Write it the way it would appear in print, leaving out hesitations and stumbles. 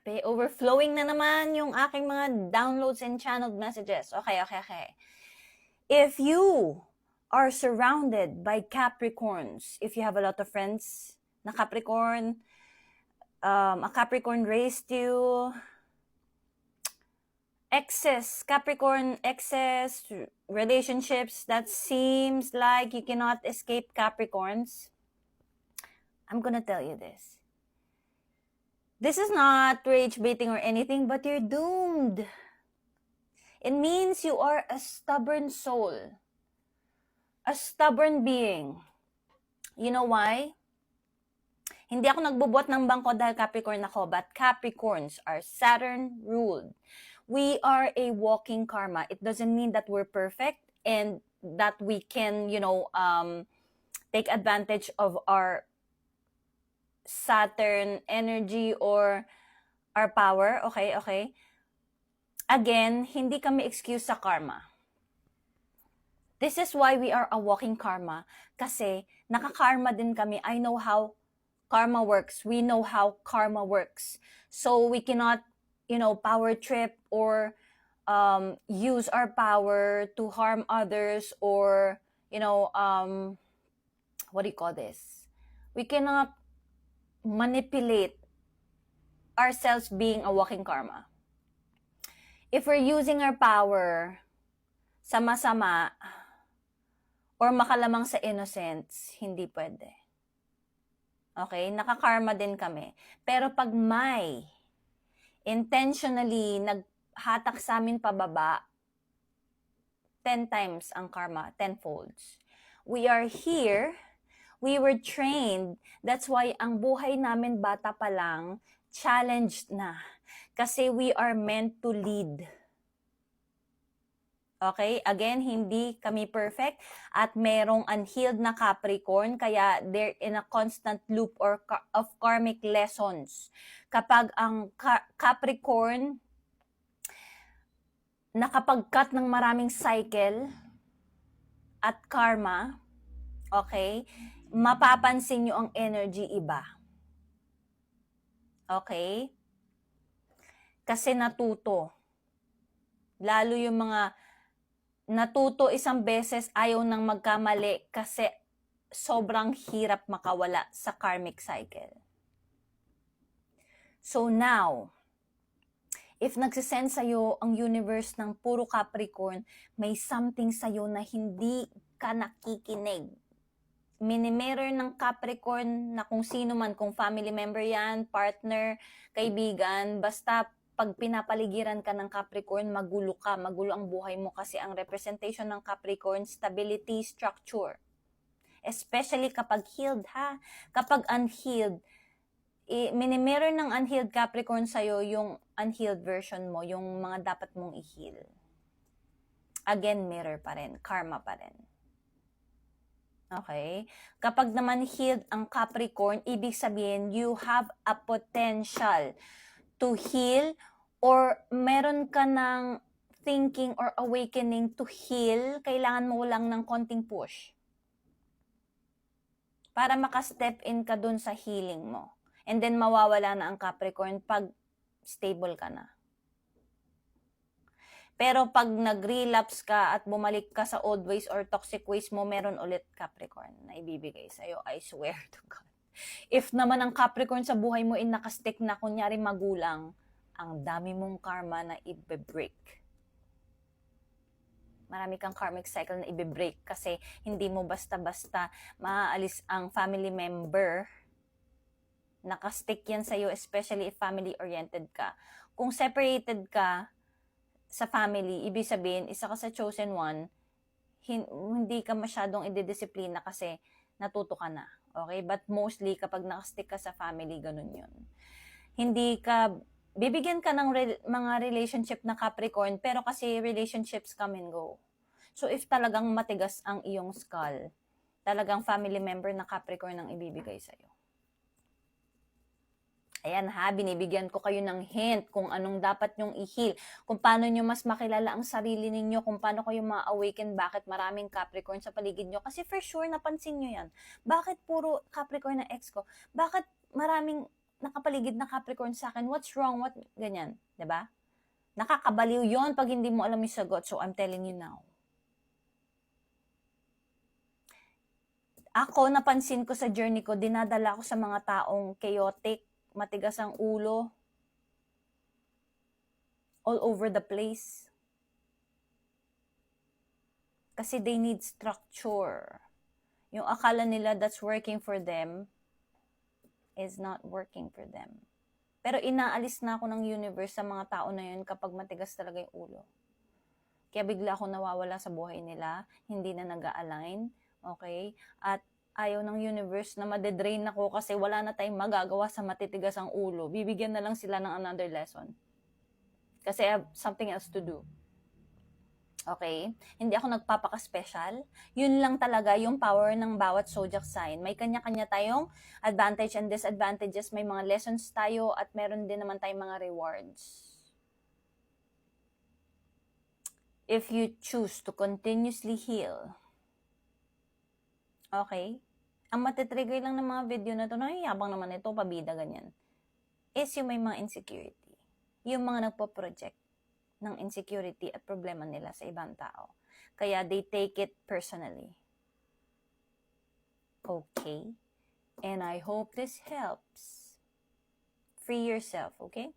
Grabe, overflowing na naman yung aking mga downloads and channeled messages. Okay. If you are surrounded by Capricorns, if you have a lot of friends na Capricorn, a Capricorn raised you, Capricorn excess, relationships that seems like you cannot escape Capricorns, I'm gonna tell you this. This is not rage baiting or anything, but you're doomed. It means you are a stubborn soul, a stubborn being. You know why? Hindi ako nagbubuhat ng bangko dahil Capricorn ako, but Capricorns are Saturn ruled. We are a walking karma. It doesn't mean that we're perfect and that we can, take advantage of our Saturn energy or our power. Okay? Again, hindi kami excuse sa karma. This is why we are a walking karma. Kasi nakakarma din kami. I know how karma works. We know how karma works. So we cannot, power trip or use our power to harm others or, what do you call this? We cannot manipulate ourselves being a walking karma. If we're using our power sa masama or makalamang sa innocence, hindi pwede. Okay? Nakakarma din kami. Pero pag may intentionally naghatak sa amin pababa, 10 times ang karma, 10 folds. We are here, we were trained, that's why ang buhay namin bata pa lang, challenged na. Kasi we are meant to lead. Okay? Again, hindi kami perfect at merong unhealed na Capricorn, kaya they're in a constant loop of karmic lessons. Kapag ang Capricorn nakapag-cut ng maraming cycle at karma, okay, mapapansin nyo ang energy iba. Okay? Kasi natuto. Lalo yung mga natuto isang beses, ayaw nang magkamali kasi sobrang hirap makawala sa karmic cycle. So now, if nagsisend sa'yo ang universe ng puro Capricorn, may something sa'yo na hindi ka nakikinig. Mini-mirror ng Capricorn na kung sino man, kung family member yan, partner, kaibigan, basta pag pinapaligiran ka ng Capricorn, magulo ka, magulo ang buhay mo kasi ang representation ng Capricorn, stability, structure. Especially kapag healed ha. Kapag unhealed, mini-mirror ng unhealed Capricorn sa'yo yung unhealed version mo, yung mga dapat mong i-heal. Again, mirror pa rin, karma pa rin. Okay? Kapag naman healed ang Capricorn, ibig sabihin, you have a potential to heal or meron ka ng thinking or awakening to heal, kailangan mo lang ng konting push para maka-step in ka dun sa healing mo. And then mawawala na ang Capricorn pag stable ka na. Pero pag nag-relapse ka at bumalik ka sa old ways or toxic ways mo, meron ulit Capricorn na ibibigay sa'yo. I swear to God. If naman ang Capricorn sa buhay mo nakastick na kunyari magulang, ang dami mong karma na i-break. Marami kang karmic cycle na i-break kasi hindi mo basta-basta maaalis ang family member. Nakastick yan sa'yo, especially if family-oriented ka. Kung separated ka sa family, ibig sabihin, isa ka sa chosen one, hindi ka masyadong ididisiplina kasi natuto ka na. Okay? But mostly, kapag nakastick ka sa family, ganun yun. Hindi ka, bibigyan ka ng mga relationship na Capricorn, pero kasi relationships come and go. So, if talagang matigas ang iyong skull, talagang family member na Capricorn ang ibibigay sa'yo. Ayan ha, binibigyan ko kayo ng hint kung anong dapat nyong i-heal, kung paano nyo mas makilala ang sarili ninyo, kung paano kayo ma-awaken, bakit maraming Capricorn sa paligid nyo. Kasi for sure, napansin nyo yan. Bakit puro Capricorn na ex ko? Bakit maraming nakapaligid na Capricorn sa akin. What's wrong? What? Ganyan. 'Di ba? Nakakabaliw yon pag hindi mo alam yung sagot. So, I'm telling you now. Ako, napansin ko sa journey ko, dinadala ko sa mga taong chaotic, matigas ang ulo, all over the place. Kasi they need structure. Yung akala nila that's working for them is not working for them. Pero inaalis na ako ng universe sa mga tao na yun kapag matigas talaga yung ulo. Kaya bigla akong nawawala sa buhay nila, hindi na nag-a-align, okay? At ayaw ng universe na madedrain ako kasi wala na tayong magagawa sa matitigas ang ulo. Bibigyan na lang sila ng another lesson. Kasi I have something else to do. Okay? Hindi ako nagpapaka-special. Yun lang talaga yung power ng bawat zodiac sign. May kanya-kanya tayong advantage and disadvantages. May mga lessons tayo at meron din naman tayong mga rewards. If you choose to continuously heal, okay? Ang matitrigger lang ng mga video na to, nakiyabang naman ito, pabida, ganyan, is yung may mga insecurity. Yung mga nagpo-project ng insecurity at problema nila sa ibang tao. Kaya they take it personally. Okay? And I hope this helps. Free yourself, okay?